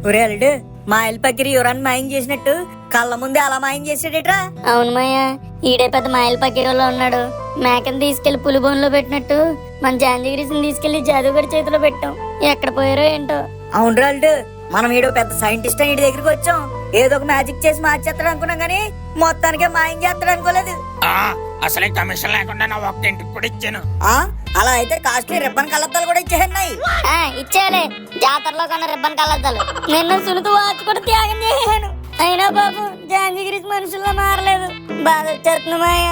ఒరే అల్లుడు మా ఎల్పకిరి యురాన్ మాయం చేసినట్టు కళ్ళ ముందే అలా మాయం చేసాడేట్రా. అవును మాయ, ఈడే పెద్ద మాయల పకీరోలో ఉన్నాడు. మేకని తీసుకెళ్లి పులిబోన్లో పెట్టినట్టు మన జాంజిగిరిని తీసుకెళ్లి జాదుగడి చేతిలో పెట్టాం. ఎక్కడ పోయారో ఏంటో. అవును అల్లుడు, మనం ఈడో పెద్ద సైంటిస్ట్ అని ఇంటి దగ్గరికి వచ్చాం. ఏదో ఒక మ్యాజిక్ చేసి మార్చేస్తాడు అనుకున్నాం గానీ మొత్తానికే మాయం చేస్తాడు అనుకోలేదు. అసలే కమిషన్ లేకుండా నా ఒక్క ఇంటికి కూడా ఇచ్చాను. అలా అయితే కాస్ట్లీ రిబ్బన్ కళ్ళద్దాలు కూడా ఇచ్చేస్తున్నాయి. ఇచ్చేలే, జాతరలో కన్నా రిబ్బన్ కలద్దాలు. నిన్న సులుతు వాచ్ కూడా త్యాగం చేశాను. అయినా పాపం జాంజిగిరి మనుషుల్లో మారలేదు. బాధ వచ్చేస్తుంది మాయ.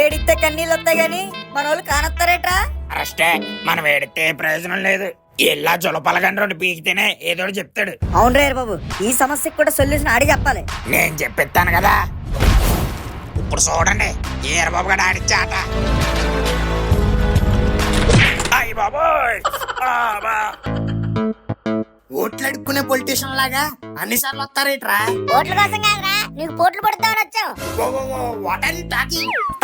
ఏడిస్తే కన్నీళ్ళు వస్తాయి గాని మన వాళ్ళు కానొస్తారేట్రా. అరెస్టే, మనం ఏడితే ప్రయోజనం లేదు. ఇలా జొలపలగండి రెండు పీకితేనే ఏదో చెప్తాడు. అవును రే బాబు, ఈ సమస్యకు కూడా సొల్యూషన్ ఆడి చెప్పాలి. నేను చెప్పిస్తాను కదా. ఇప్పుడు చూడండి ఈరబాబు గడ ఆడిచ్చాట. అయ్య బాబోయ్, ఓట్లు అడుక్కునే పొలిటీషియన్ లాగా అన్నిసార్లు వస్తారేట్రా? ఓట్ల కోసం కాదురా, నీకు పోట్లు పడుతామని వచ్చావు.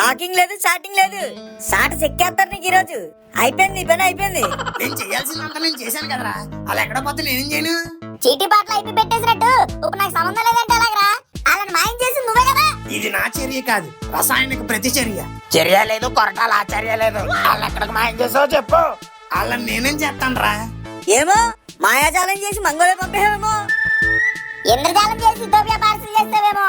టాకింగ్ లేదు, చాటింగ్ లేదు. సాట చెక్కేస్తారు నీకు ఈ రోజు. అయిపోయింది, నీ పని అయిపోయింది. నేను చేయాల్సిందంతా నేను చేశాను కదరా. అలా ఎక్కడ పోతే నేనేం చేయను? చీటీ పాటలు అయిపోయి పెట్టేసినట్టు ఇప్పుడు నాకు సంబంధం లేదంటే ఎలాగరా? వాళ్ళని మాయం చేసి నువ్వే కదా. ఇది నా చర్య కాదు, రసాయనిక ప్రతిచర్య. చర్య లేదు, కొరటాల ఆచర్య లేదు. వాళ్ళు ఎక్కడికి మాయం చేసావు చెప్పు, వాళ్ళని నేనేం చేస్తాను రా? ఏమో మాయాజాలం చేసి మంగళ పంపేమో. ఇంద్రజాలం చేసి ఇథియోపియా పార్సల్ చేస్తావేమో.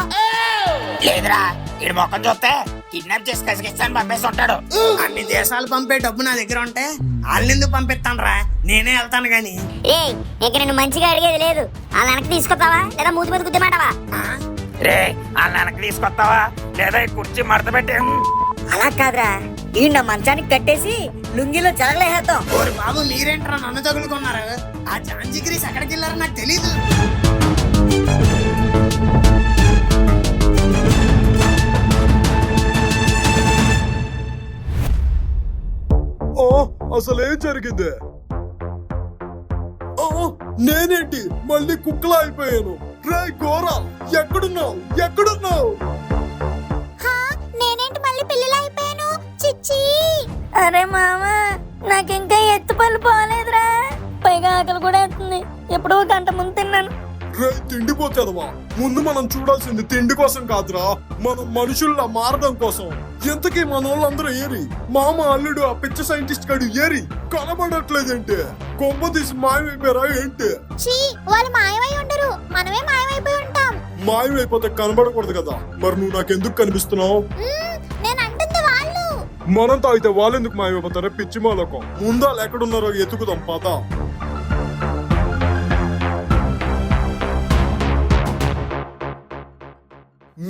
లేదురా, ఇడు మొక్కం చూస్తే కిడ్నాప్ చేసి కసిగిస్తాను పంపేసి ఉంటాడు. అన్ని దేశాలు పంపే డబ్బు నా దగ్గర ఉంటే వాళ్ళెందుకు పంపిస్తాను రా? నేనే వెళ్తాను గాని. ఏయ్, ఇక నేను మంచిగా అడిగేది లేదు. వాళ్ళ వెనక్కి తీసుకొస్తావా లేదా మూతి మీద గుద్దిమాటవా? రే, వాళ్ళ వెనక్కి తీసుకొస్తావా లేదా ఈ కుర్చీ మడత పెట్టి? అలా కాదురా, ఈ నా మంచానికి కట్టేసి లుంగిలో జరగలేహేద్దాం. ఓరి బాబు, మీరేంట్రా నన్ను తగులుకున్నారు? ఆ జాంజిగిరీస్ ఎక్కడికి వెళ్ళారో నాకు తెలీదు. అసలేం జరిగింది? నేనేంటి మళ్ళీ కుక్కలా అయిపోయాను? రే గోరా, ఎక్కడున్నావు? ఎక్కడున్నావు? నేనేంటి మళ్ళీ పిల్లలు అయిపోయాను? చిచ్చి. అరే మామా, నాకింకా ఎత్తు పళ్ళు పోలేదురా. పైగా ఆకలి కూడా వేస్తుంది. ఎప్పుడో గంట ముందు తిన్నాను. రే తిండిపోతేదవా, ముందు మనం చూడాల్సింది తిండి కోసం కాదురా, మనం మనుషుల్లా మారడం కోసం. ఎంతకీ మన వాళ్ళందరూ ఏరి? మామ అల్లుడు ఆ పిచ్చ సైంటిస్ట్ గడు ఏరి కనబడట్లేదేంటి? కొంప తీసి మాయమైపోయారా ఏంటి? వాళ్ళు మాయమై ఉండరు, మనమే మాయమైపోయి ఉంటాం. మాయమైపోతే కనబడకూడదు కదా. మరి నువ్వు నాకెందుకు కనిపిస్తున్నావు? నేను అంటుంది వాళ్ళు. మనం తాగితే వాళ్ళెందుకు మాయమైపోతారా? పిచ్చి మాలోకం. ముందా ఎక్కడున్నారో ఎతుకుదాం పద.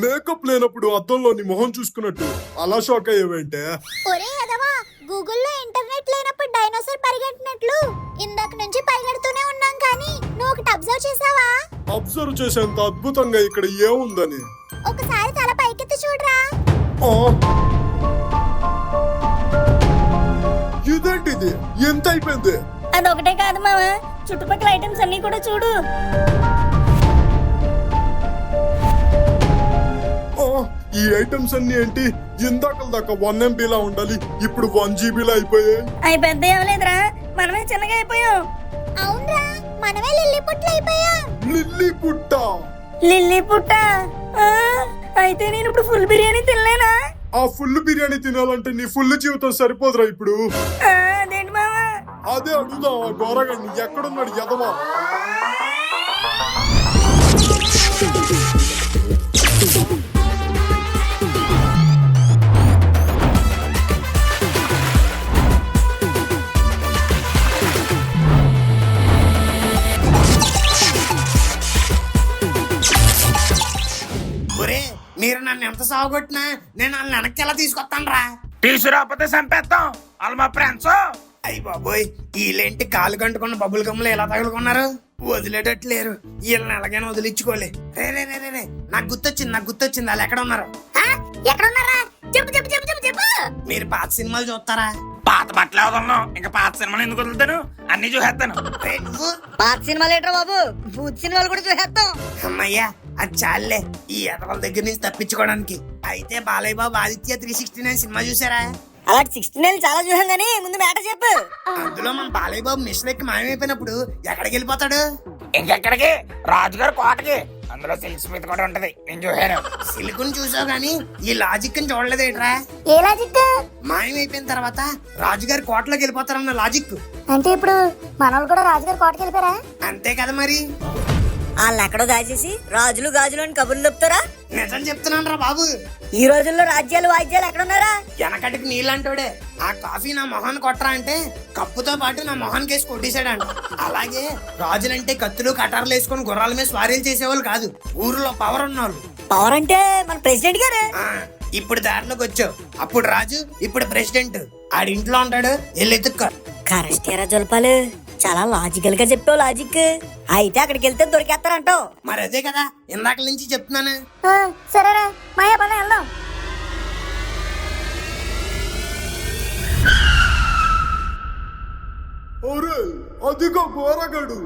మేకప్ లేనప్పుడు అద్దంలో నీ మొహం చూసుకున్నట్టు అలా షాక్ అయ్యేవేంటే? ఒరే అదవా, గూగుల్లో ఇంటర్నెట్ లేనప్పుడు డైనోసార్ పరిగెట్టినట్లు ఇందాక నుంచి పరిగెడుతూనే ఉన్నాం. కానీ నువ్వు ఒకటి అబ్జర్వ్ చేసావా? అబ్జర్వ్ చేసేంత అద్భుతంగా ఇక్కడ ఏముందని ఒకసారి తల పైకెత్తి చూడరా. ఇదేంటిది? ఎంత అయిపోయింది? అదొకటే కాదు మామ, చుట్టుపక్కల ఐటమ్స్ అన్ని కూడా చూడు. ఈ ఐటమ్స్ అన్ని ఏంటి? ఇందాకల దాకా 1 MB లా ఉండాలి, ఇప్పుడు 1 GB లా అయిపోయాయి. అవి పెద్ద ఏమలేదురా, మనమే చిన్నగా అయిపోయాం. అవునరా, మనమే లిల్లీ పుట్ల అయిపోయాం. లిల్లీ పుట్ట? లిల్లీ పుట్ట? అయితే నేను ఇప్పుడు ఫుల్ బిర్యానీ తినలేనా? ఆ ఫుల్ బిర్యానీ తినాలంటే నీ ఫుల్ జీవితం సరిపోదురా ఇప్పుడు. అదేంటి మామా? అదే అడుగుదాం ఆ గోరగాడిని, ఎక్కడున్నాడు ఎదవా? మీరు నన్ను ఎంత సాగుకొట్టినా నేను వాళ్ళని వెనక్కి ఎలా తీసుకొస్తాను రా? తీసుకురాకపోతే చంపేస్తాం. వాళ్ళు మా ఫ్రెండ్స్. అయ్యి బాబోయ్, వీళ్ళేంటి కాలు కంటుకున్న బబ్బుల కమ్ములు ఎలా తగులుకున్నారు? వదిలేటట్లేరు. వీళ్ళని ఎలాగైనా వదిలించుకోలే. రే రే రే రే, నాకు గుర్తొచ్చింది వాళ్ళు ఎక్కడ ఉన్నారు? ఎక్కడున్నారా? చెప్పు చెప్పు చెప్పు చెప్పు చెప్పు. మీరు పాత సినిమాలు చూస్తారా? పాత బట్టలు వదలను, ఇంకా పాత సినిమాలు ఎందుకు వదులుతాను? అన్ని చూసేస్తాను. పాత సినిమాలు ఏంట్రా బాబు, భూత్ సినిమాలు కూడా చూసేస్తాం. అమ్మయ్యా, అది చాలే ఈ ఎదవల దగ్గర నుంచి తప్పించుకోవడానికి. అయితే బాలయ్య బాబు ఆదిత్య 369 సినిమా చూసారా? అలాంటి 16 చాలా చూసాం గానీ ముందు మ్యాటర్ చెప్పు. అందులో మన బాలయ్య బాబు మిషన్ ఎక్కి మాయమైపోయినప్పుడు ఎక్కడికి వెళ్ళిపోతాడు? ఇంకెక్కడికి? రాజుగారు కోటకి. అందులో సిల్క్ స్మిత్ కూడా ఉంటది, నేను చూసాను. సిల్కుని చూసావు గానీ ఈ లాజిక్ ని చూడలేదేట్రా? ఏ లాజిక్? మాయమైపోయిన తర్వాత రాజుగారి కోటలోకి వెళ్ళిపోతారన్న లాజిక్. అంటే ఇప్పుడు మనోళ్ళు కూడా రాజుగారి కోటకి వెళ్ళిపోయారా? అంతే కదా మరి. వాళ్ళు ఎక్కడో దాచేసి రాజులు గాజులు అని కబుర్లు చెప్తారా? నిజం చెప్తున్నాను రా బాబు. ఈ రోజుల్లో రాజ్యాలు వాయిద్యాలు ఎక్కడున్నారా? వెనకటికి నీళ్ళంటోడే ఆ కాఫీ నా మొహాన్ని కొట్టరా అంటే కప్పుతో పాటు నా మొహానికి వేసి కొట్టేశాడంట. అలాగే రాజులంటే కత్తులు కటార్లు వేసుకొని గుర్రాల మీద స్వారీలు చేసేవాళ్ళు కాదు, ఊరిలో పవర్ ఉన్నవాళ్ళు. పవర్ అంటే మన ప్రెసిడెంట్ గారు. ఆ, ఇప్పుడు దారిలోకి వచ్చావు. అప్పుడు రాజు, ఇప్పుడు ప్రెసిడెంట్. ఆడింట్లో ఉంటాడు, వెళ్ళి ఎత్తుక్కో. కరెస్టేరా జొల్పాలు, చాలా లాజికల్ గా చెప్పావు లాజిక్. అయితే అక్కడికి వెళ్తే దొరికేస్తారంటావు. మరి అదే కదా ఇందాక నుంచి చెప్తున్నాను. సరేరా మాయా పని వెళ్దాం. ఒరే అదిగో గోరగడు.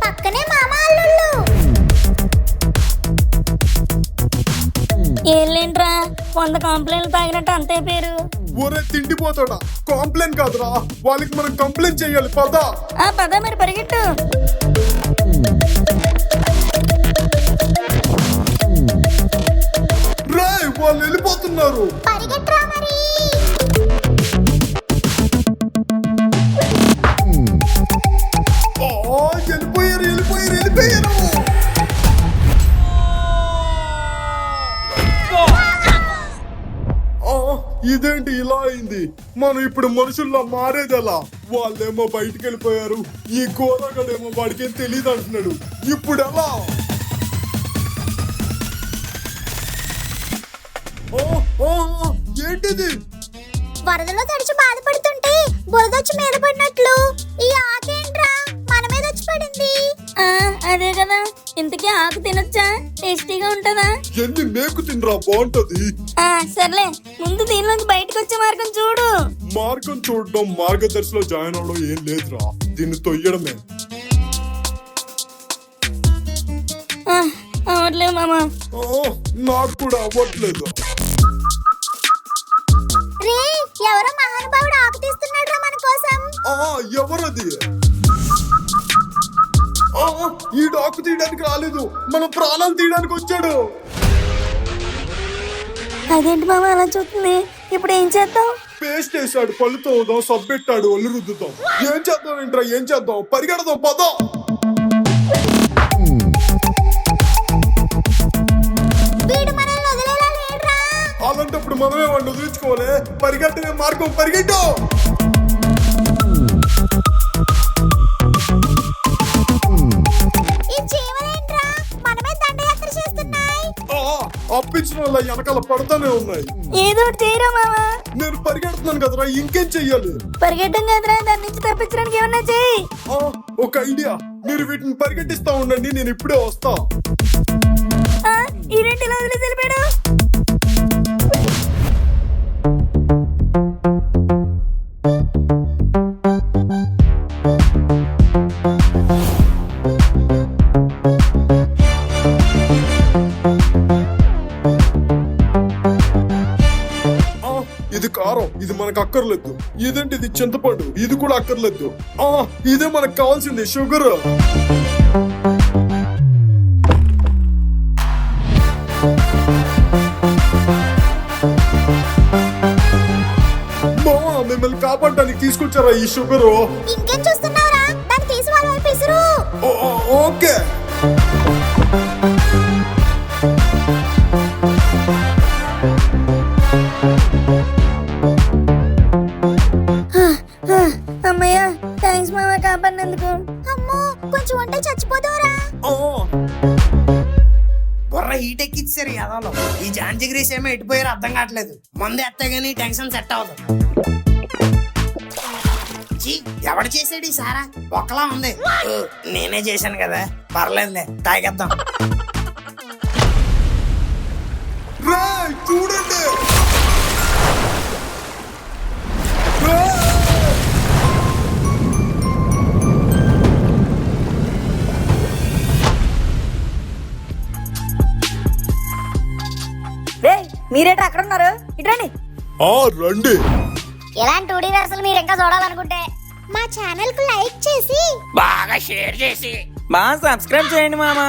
పక్కనే మామ అల్లుళ్ళు. ఏంలేంట్రా 100 కంప్లైంట్లు తాగినట్టు అంతే పేరు. ఒరే తిండిపోతాడా, కాంప్లైంట్ కాదురా, వాళ్ళకి మనం కంప్లైంట్ చెయ్యాలి. పద పద మరి పరిగెట్టు. రే వాళ్ళు వెళ్ళిపోతున్నారు. పరిగెట్టురా మరి. వెళ్ళిపోయారు వెళ్ళిపోయారు వెళ్ళిపోయారు. ఇదేంటి ఇలా అయింది? మనం ఇప్పుడు మనుషుల్లా మారేదెలా? వాళ్ళేమో బయటికి వెళ్ళిపోయారు, ఈ గోరగడేమో వాడికేం తెలియదు అంటున్నాడు. ఇప్పుడు ఎలా? ఏంటిది? వరదలో తడిచి బాధపడుతుంటే బురదొచ్చి మీద పడినట్లు ఈ ఆకేంట్రా మన మీద వచ్చి పడింది. అదే కదా, ఇంతకీ ఆకు తినొచ్చా? టేస్టీగా ఉంటదా? ఎన్ని మేకు తినరా, బాగుంటది. సర్లే, ముందు దీనిలోంచి బయటకు వచ్చే మార్గం చూడు. మార్గం చూడడం, మార్గదర్శిలో జాయిన్ అవడం ఏం లేదురా, దీన్ని తొయ్యడమే. అవట్లేదు మామా. నాకు కూడా అవ్వట్లేదు. రే, ఎవరో మహానుభావుడు ఆకు తీస్తున్నాడు రా మన కోసం. ఎవరది? ఈ డాకు తీయడానికి రాలేదు, మన ప్రాణాలు తీయడానికి వచ్చాడు. అదేంటి మామ అలా చూస్తుంది? ఇప్పుడు ఏం చేద్దాం? పేస్ట్ వేసాడు, పళ్ళు తోదాం, సబ్బెట్టాడు, ఒళ్ళు రుద్దుతాం. ఏం చేద్దాం ఏంట్రా, ఏం చేద్దాం? పరిగెడదాం పద. అలాంటప్పుడు మనమే వాడిని వదిలించుకోవాలి. పరిగెట్టనే మార్గం, పరిగెట్టు. అప్పించిన వాళ్ళ వెనకాల పడతానే ఉన్నాయి. ఏదో ఒకటి చేయరా మామా. నేను పరిగెడుతున్నాను కదరా, ఇంకేం చెయ్యాలి? పరిగెట్టం కదరా, దాని నుంచి తప్పించడానికి ఏమన్నా చెయ్యి. ఒక ఐడియా, మీరు వీటిని పరిగెట్టిస్తా ఉండండి, నేను ఇప్పుడే వస్తా. ఈ రెంటిలో వదిలేసి వెళ్ళిపోయాడు. ఇది కారం, ఇది మనకు అక్కర్లేదు. ఇదేంటి, ఇది చింతపండు, ఇది కూడా అక్కర్లేదు. ఇదే మనకు కావాల్సింది, షుగర్. మిమ్మల్ని కాపాడడానికి తీసుకొచ్చారా ఈ షుగరు? ఇంకేం చూస్తున్నావురా, దాన్ని తీసి వాళ్ళ వైపు విసురు. ఓకే. అమ్మయ్య, థ్యాంక్స్ మామ కాపాడినందుకు. అమ్మో, కొంచెం ఉంటే చచ్చిపోతావురా. బుర్ర హీట్ ఎక్కిచ్చారు యాదవలో. ఈ జాంజిగ్రీస్ ఏమో ఎట్టిపోయారు అర్థం కావట్లేదు. ముందు ఎత్తే గానీ టెన్షన్ సెట్ అవ్వదు. ఎవడు చేసాడు ఈ సారా? ఒక్కలా ఉంది. నేనే చేశాను కదా, పర్లేదులే, తాగేద్దాం. చూడండి, రండి. ఇలాంటి 2D వెర్సలు మీరు ఇంకా చూడాలనుకుంటే మా ఛానల్ కు లైక్ చేసి బాగా షేర్ చేసి బాగా సబ్స్క్రైబ్ చేయండి మామా.